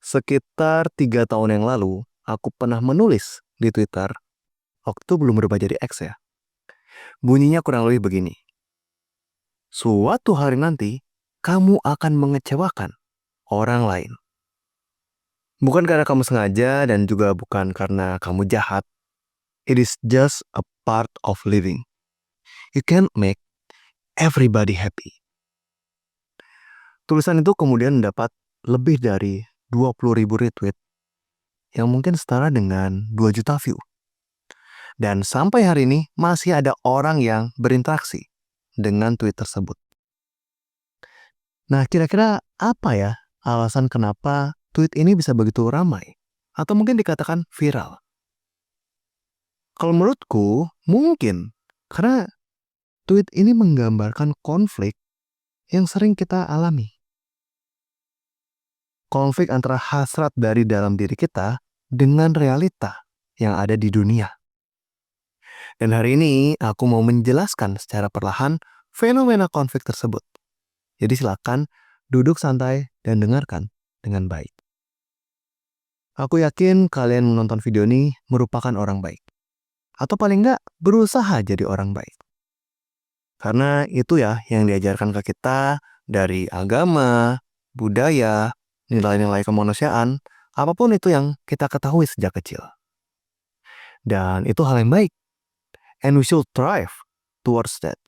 Sekitar 3 tahun yang lalu, aku pernah menulis di Twitter, waktu belum berubah jadi X ya. Bunyinya kurang lebih begini. Suatu hari nanti, kamu akan mengecewakan orang lain. Bukan karena kamu sengaja dan juga bukan karena kamu jahat. It is just a part of living. You can't make everybody happy. Tulisan itu kemudian mendapat lebih dari 20.000 retweet yang mungkin setara dengan 2 juta view. Dan sampai hari ini masih ada orang yang berinteraksi dengan tweet tersebut. Nah, kira-kira apa ya alasan kenapa tweet ini bisa begitu ramai? Atau mungkin dikatakan viral? Kalau menurutku, mungkin karena tweet ini menggambarkan konflik yang sering kita alami. Konflik antara hasrat dari dalam diri kita dengan realita yang ada di dunia. Dan hari ini aku mau menjelaskan secara perlahan fenomena konflik tersebut. Jadi silakan duduk santai dan dengarkan dengan baik. Aku yakin kalian menonton video ini merupakan orang baik. Atau paling enggak berusaha jadi orang baik. Karena itu ya yang diajarkan ke kita dari agama, budaya, nilai-nilai kemanusiaan, apapun itu yang kita ketahui sejak kecil. Dan itu hal yang baik. And we should strive towards that.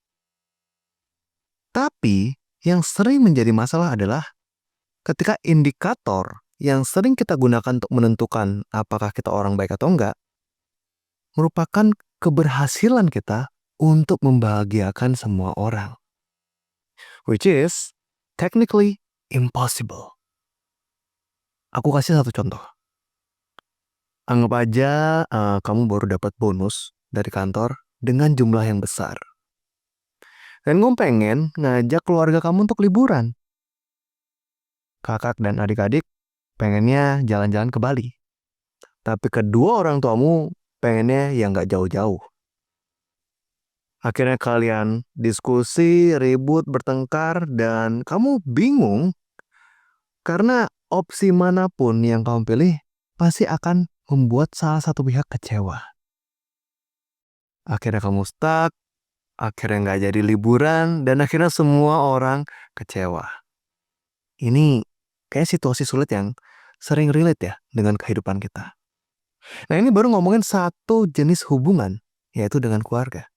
Tapi yang sering menjadi masalah adalah ketika indikator yang sering kita gunakan untuk menentukan apakah kita orang baik atau enggak merupakan keberhasilan kita untuk membahagiakan semua orang. Which is technically impossible. Aku kasih satu contoh. Anggap aja kamu baru dapat bonus dari kantor dengan jumlah yang besar. Dan kamu pengen ngajak keluarga kamu untuk liburan. Kakak dan adik-adik pengennya jalan-jalan ke Bali. Tapi kedua orang tuamu pengennya yang gak jauh-jauh. Akhirnya kalian diskusi, ribut, bertengkar, dan kamu bingung karena opsi manapun yang kamu pilih pasti akan membuat salah satu pihak kecewa. Akhirnya kamu stuck, akhirnya gak jadi liburan, dan akhirnya semua orang kecewa. Ini kayak situasi sulit yang sering relate ya dengan kehidupan kita. Nah, ini baru ngomongin satu jenis hubungan, yaitu dengan keluarga.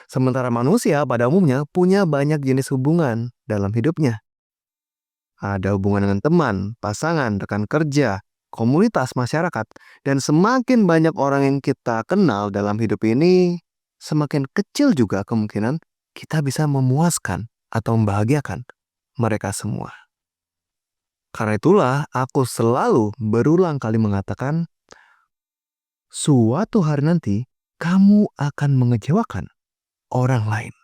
Sementara manusia pada umumnya punya banyak jenis hubungan dalam hidupnya. Ada hubungan dengan teman, pasangan, rekan kerja, komunitas, masyarakat. Dan semakin banyak orang yang kita kenal dalam hidup ini, semakin kecil juga kemungkinan kita bisa memuaskan atau membahagiakan mereka semua. Karena itulah aku selalu berulang kali mengatakan, suatu hari nanti kamu akan mengecewakan orang lain.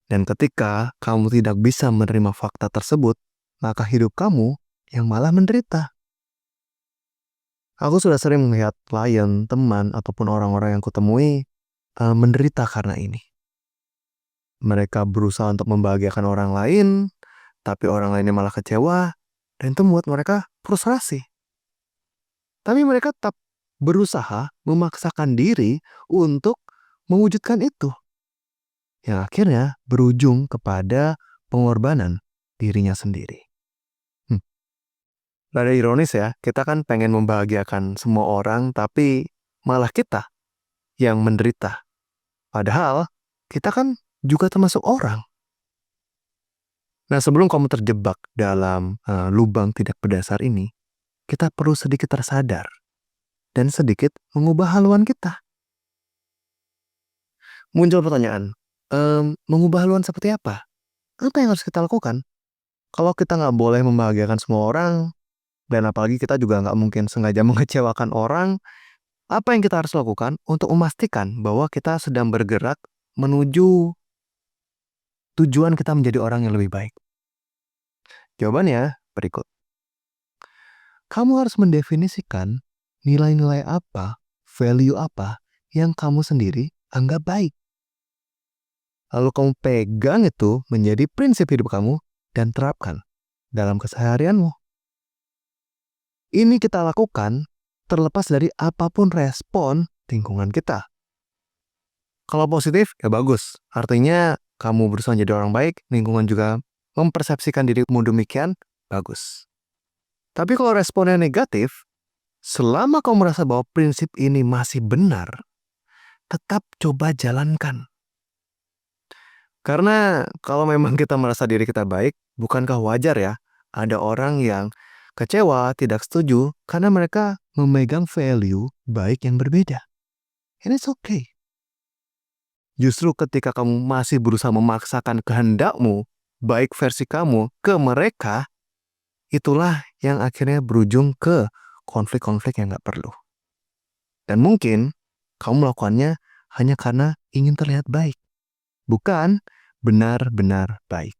Dan ketika kamu tidak bisa menerima fakta tersebut, maka hidup kamu yang malah menderita. Aku sudah sering melihat klien, teman, ataupun orang-orang yang kutemui menderita karena ini. Mereka berusaha untuk membahagiakan orang lain, tapi orang lainnya malah kecewa, dan itu membuat mereka frustrasi. Tapi mereka tetap berusaha memaksakan diri untuk mewujudkan itu. Yang akhirnya berujung kepada pengorbanan dirinya sendiri. Rada ironis ya, kita kan pengen membahagiakan semua orang, tapi malah kita yang menderita. Padahal kita kan juga termasuk orang. Nah, sebelum kamu terjebak dalam lubang tidak berdasar ini, kita perlu sedikit tersadar dan sedikit mengubah haluan kita. Muncul pertanyaan, mengubah haluan seperti apa? Apa yang harus kita lakukan? Kalau kita nggak boleh membahagiakan semua orang, dan apalagi kita juga nggak mungkin sengaja mengecewakan orang, apa yang kita harus lakukan untuk memastikan bahwa kita sedang bergerak menuju tujuan kita menjadi orang yang lebih baik? Jawabannya berikut. Kamu harus mendefinisikan nilai-nilai apa, value apa yang kamu sendiri anggap baik. Lalu kamu pegang itu menjadi prinsip hidup kamu dan terapkan dalam keseharianmu. Ini kita lakukan terlepas dari apapun respon lingkungan kita. Kalau positif, ya bagus. Artinya kamu berusaha jadi orang baik, lingkungan juga mempersepsikan dirimu demikian, bagus. Tapi kalau responnya negatif, selama kamu merasa bahwa prinsip ini masih benar, tetap coba jalankan. Karena kalau memang kita merasa diri kita baik, bukankah wajar ya ada orang yang kecewa, tidak setuju, karena mereka memegang value baik yang berbeda. And it's okay. Justru ketika kamu masih berusaha memaksakan kehendakmu, baik versi kamu, ke mereka, itulah yang akhirnya berujung ke konflik-konflik yang gak perlu. Dan mungkin kamu melakukannya hanya karena ingin terlihat baik, bukan benar-benar baik.